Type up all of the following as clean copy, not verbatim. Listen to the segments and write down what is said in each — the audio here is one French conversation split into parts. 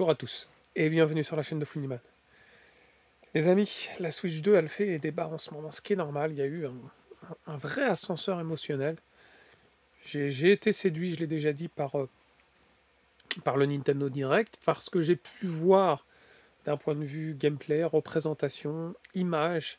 Bonjour à tous et bienvenue sur la chaîne de Funnyman. Les amis, la Switch 2 elle fait débat en ce moment, ce qui est normal, il y a eu un vrai ascenseur émotionnel. J'ai été séduit, je l'ai déjà dit, par le Nintendo Direct, parce que j'ai pu voir d'un point de vue gameplay, représentation, image,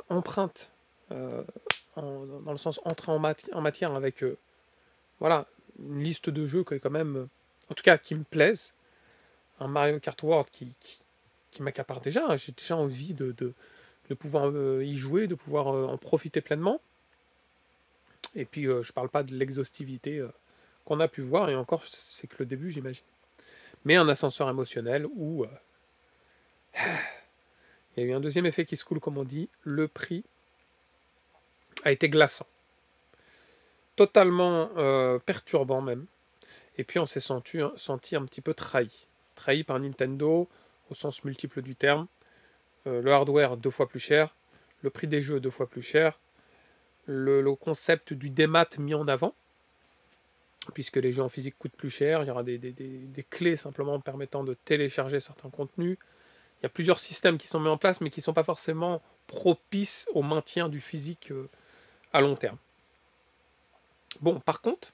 empreinte, dans le sens entrée en matière avec voilà, une liste de jeux que quand même, en tout cas qui me plaisent. Un Mario Kart World qui m'accapare déjà. J'ai déjà envie de pouvoir y jouer, de pouvoir en profiter pleinement. Et puis, je parle pas de l'exhaustivité qu'on a pu voir, et encore, c'est que le début, j'imagine. Mais un ascenseur émotionnel où il y a eu un deuxième effet qui se coule, comme on dit. Le prix a été glaçant. Totalement perturbant même. Et puis, on s'est senti un petit peu trahi. Trahi par Nintendo, au sens multiple du terme. Le hardware 2 fois plus cher, le prix des jeux 2 fois plus cher, le concept du démat mis en avant, puisque les jeux en physique coûtent plus cher, il y aura des clés simplement permettant de télécharger certains contenus. Il y a plusieurs systèmes qui sont mis en place, mais qui ne sont pas forcément propices au maintien du physique à long terme. Bon, par contre,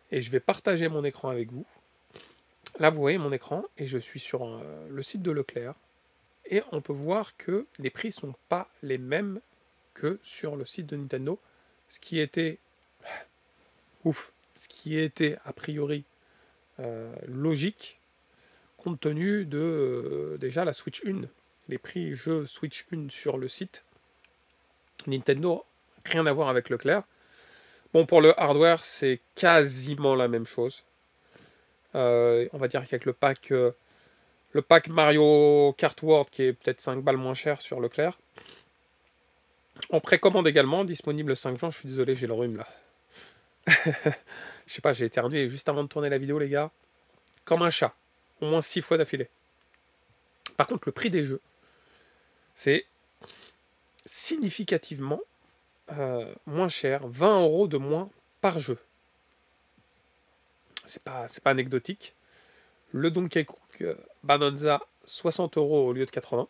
et je vais partager mon écran avec vous, là vous voyez mon écran, et je suis sur le site de Leclerc, et on peut voir que les prix ne sont pas les mêmes que sur le site de Nintendo, ce qui était a priori logique, compte tenu de déjà la Switch 1. Les prix jeux Switch 1 sur le site Nintendo, rien à voir avec Leclerc. Bon, pour le hardware, c'est quasiment la même chose. On va dire qu'avec le pack Mario Kart World, qui est peut-être 5 balles moins cher sur Leclerc. En précommande également, disponible 5 juin. Je suis désolé, j'ai le rhume là. Je sais pas, j'ai éternué juste avant de tourner la vidéo, les gars. Comme un chat. Au moins 6 fois d'affilée. Par contre, le prix des jeux, c'est significativement moins cher. 20 € de moins par jeu. C'est pas anecdotique. Le Donkey Kong Bonanza, 60 € au lieu de 80.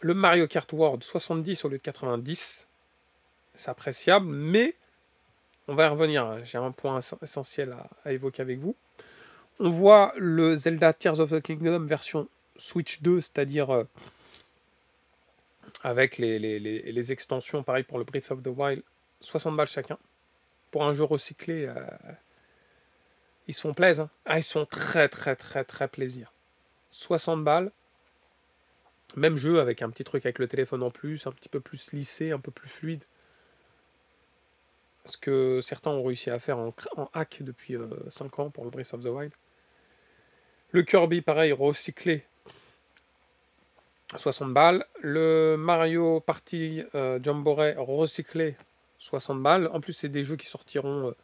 Le Mario Kart World, 70 au lieu de 90. C'est appréciable, mais on va y revenir. J'ai un point essentiel à évoquer avec vous. On voit le Zelda Tears of the Kingdom version Switch 2, c'est-à-dire avec les extensions, pareil pour le Breath of the Wild, 60 balles chacun. Pour un jeu recyclé, ils se font plaisir. Hein. Ah, ils se font très plaisir. 60 balles, même jeu avec un petit truc avec le téléphone en plus, un petit peu plus lissé, un peu plus fluide. Ce que certains ont réussi à faire en hack depuis 5 ans pour le Breath of the Wild. Le Kirby, pareil, recyclé, 60 balles. Le Mario Party Jamboree recyclé, 60 balles. En plus, c'est des jeux qui sortiront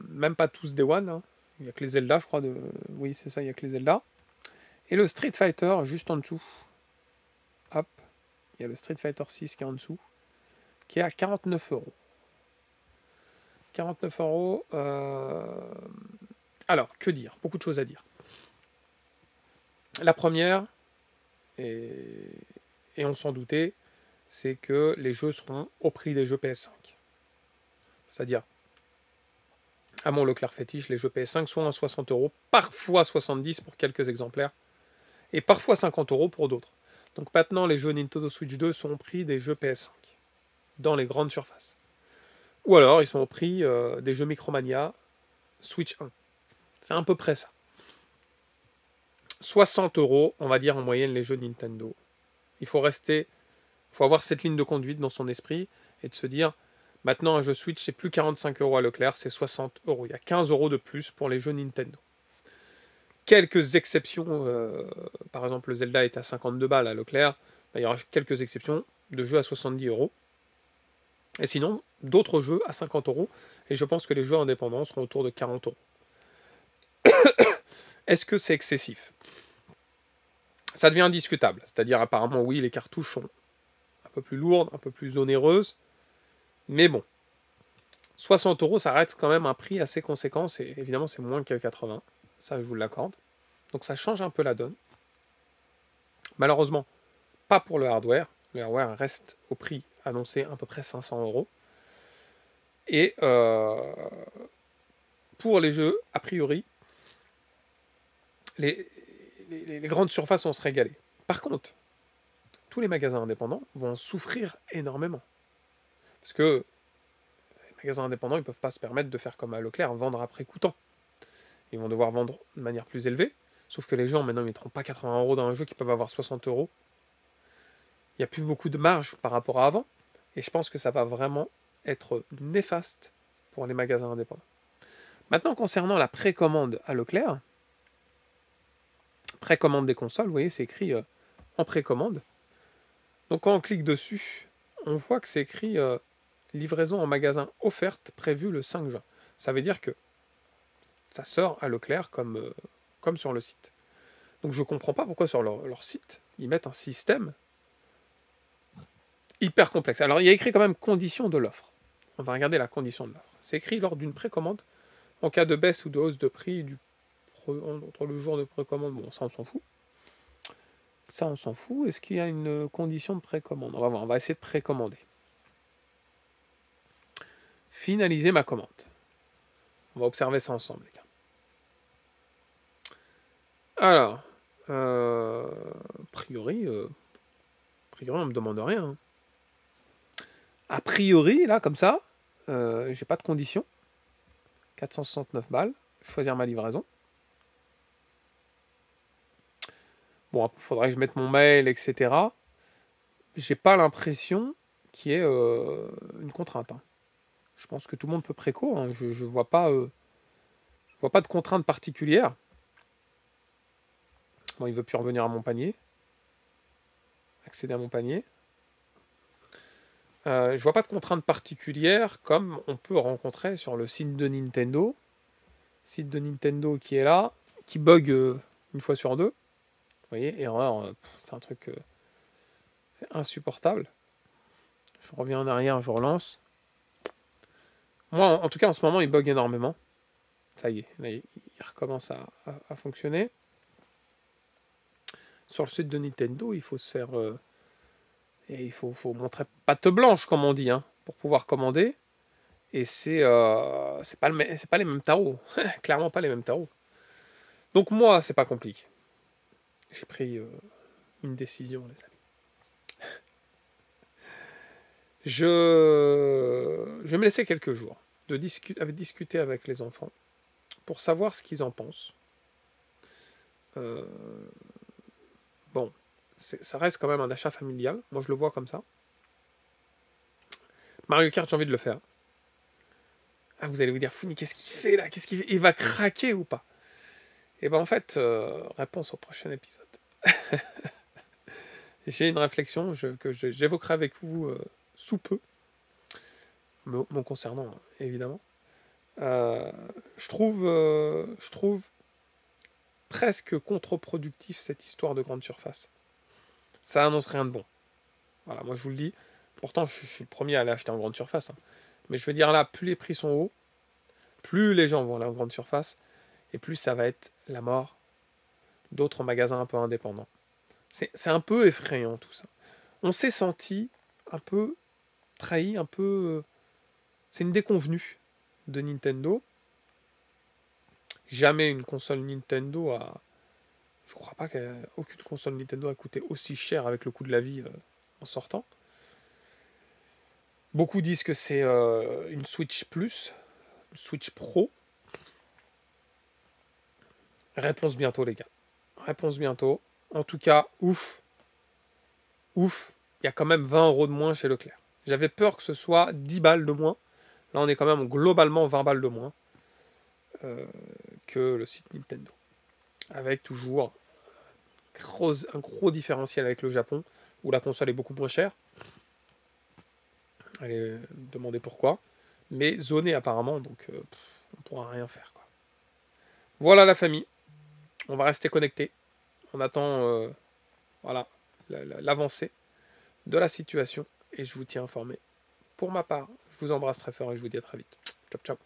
même pas tous Day One. Hein. Il n'y a que les Zelda, je crois. Oui, c'est ça, il n'y a que les Zelda. Et le Street Fighter, juste en dessous. Hop. Il y a le Street Fighter 6 qui est en dessous, qui est à 49 €. 49 €. Alors, que dire? Beaucoup de choses à dire. La première, et on s'en doutait, c'est que les jeux seront au prix des jeux PS5. C'est-à-dire, à mon Leclerc fétiche, les jeux PS5 sont à 60 €, parfois 70 pour quelques exemplaires, et parfois 50 € pour d'autres. Donc maintenant, les jeux Nintendo Switch 2 sont au prix des jeux PS5, dans les grandes surfaces. Ou alors, ils sont au prix des jeux Micromania Switch 1. C'est à peu près ça. 60 €, on va dire en moyenne, les jeux Nintendo. Il faut avoir cette ligne de conduite dans son esprit et de se dire, maintenant un jeu Switch, c'est plus 45 € à Leclerc, c'est 60 €. Il y a 15 € de plus pour les jeux Nintendo. Quelques exceptions, par exemple le Zelda est à 52 balles à Leclerc, il y aura quelques exceptions de jeux à 70 €. Et sinon, d'autres jeux à 50 €, et je pense que les jeux indépendants seront autour de 40 €. Est-ce que c'est excessif? Ça devient indiscutable. C'est-à-dire, apparemment, oui, les cartouches sont un peu plus lourdes, un peu plus onéreuses. Mais bon, 60 €, ça reste quand même un prix assez conséquent. Et évidemment, c'est moins que 80. ça je vous l'accorde. Donc ça change un peu la donne. Malheureusement, pas pour le hardware. Le hardware reste au prix annoncé à peu près 500 €. Et pour les jeux, a priori, les grandes surfaces vont se régaler. Par contre, tous les magasins indépendants vont en souffrir énormément. Parce que les magasins indépendants, ils ne peuvent pas se permettre de faire comme à Leclerc, vendre à prix coûtant. Ils vont devoir vendre de manière plus élevée. Sauf que les gens, maintenant, ils ne mettront pas 80 € dans un jeu qui peuvent avoir 60 €. Il n'y a plus beaucoup de marge par rapport à avant. Et je pense que ça va vraiment être néfaste pour les magasins indépendants. Maintenant, concernant la précommande à Leclerc, précommande des consoles, vous voyez, c'est écrit en précommande. Donc quand on clique dessus, on voit que c'est écrit livraison en magasin offerte prévue le 5 juin. Ça veut dire que ça sort à Leclerc comme sur le site. Donc je ne comprends pas pourquoi sur leur site, ils mettent un système hyper complexe. Alors il y a écrit quand même condition de l'offre. On va regarder la condition de l'offre. C'est écrit lors d'une précommande, en cas de baisse ou de hausse de prix entre le jour de précommande, bon ça on s'en fout. Ça on s'en fout. Est-ce qu'il y a une condition de précommande? On va voir, on va essayer de précommander. Finaliser ma commande. On va observer ça ensemble, les gars. Alors, a priori, on ne me demande rien. Hein. A priori, là, comme ça, j'ai pas de condition. 469 balles. Choisir ma livraison. Bon, il faudrait que je mette mon mail, etc. J'ai pas l'impression qu'il y ait une contrainte. Hein. Je pense que tout le monde peut préco. Hein. Je vois pas de contrainte particulière. Bon, il veut plus revenir à mon panier. Accéder à mon panier. Je vois pas de contrainte particulière comme on peut rencontrer sur le site de Nintendo. Site de Nintendo qui est là, qui bug une fois sur deux. Vous voyez, erreur, c'est un truc c'est insupportable. Je reviens en arrière, je relance. Moi, en tout cas, en ce moment, il bug énormément. Ça y est, là, il recommence à fonctionner. Sur le site de Nintendo, il faut se faire... et il faut montrer patte blanche, comme on dit, hein, pour pouvoir commander. Et c'est pas les mêmes tarots. Clairement pas les mêmes tarots. Donc moi, c'est pas compliqué. J'ai pris une décision, les amis. Je vais me laisser quelques jours de discuter avec les enfants pour savoir ce qu'ils en pensent. Bon, ça reste quand même un achat familial. Moi, je le vois comme ça. Mario Kart, j'ai envie de le faire. Ah, vous allez vous dire, Founi, qu'est-ce qu'il fait là? Qu'est-ce qu'il fait? Il va craquer ou pas? Et ben en fait, réponse au prochain épisode. J'ai une réflexion que j'évoquerai avec vous sous peu, me concernant évidemment. Je trouve presque contre-productif cette histoire de grande surface. Ça annonce rien de bon. Voilà, moi je vous le dis. Pourtant, je suis le premier à aller acheter en grande surface. Hein. Mais je veux dire là, plus les prix sont hauts, plus les gens vont aller en grande surface, et plus ça va être la mort d'autres magasins un peu indépendants. C'est un peu effrayant tout ça. On s'est senti un peu trahi, un peu... c'est une déconvenue de Nintendo. Jamais une console Nintendo a... Je crois pas qu'aucune console Nintendo a coûté aussi cher avec le coût de la vie en sortant. Beaucoup disent que c'est une Switch Plus, une Switch Pro. Réponse bientôt, les gars. Réponse bientôt. En tout cas, ouf. Ouf. Il y a quand même 20 € de moins chez Leclerc. J'avais peur que ce soit 10 balles de moins. Là, on est quand même globalement 20 balles de moins que le site Nintendo. Avec toujours un gros différentiel avec le Japon, où la console est beaucoup moins chère. Allez demander pourquoi. Mais zonée apparemment, donc on ne pourra rien faire. Quoi. Voilà la famille. On va rester connecté. On attend voilà, l'avancée de la situation et je vous tiens informé. Pour ma part, je vous embrasse très fort et je vous dis à très vite. Ciao, ciao.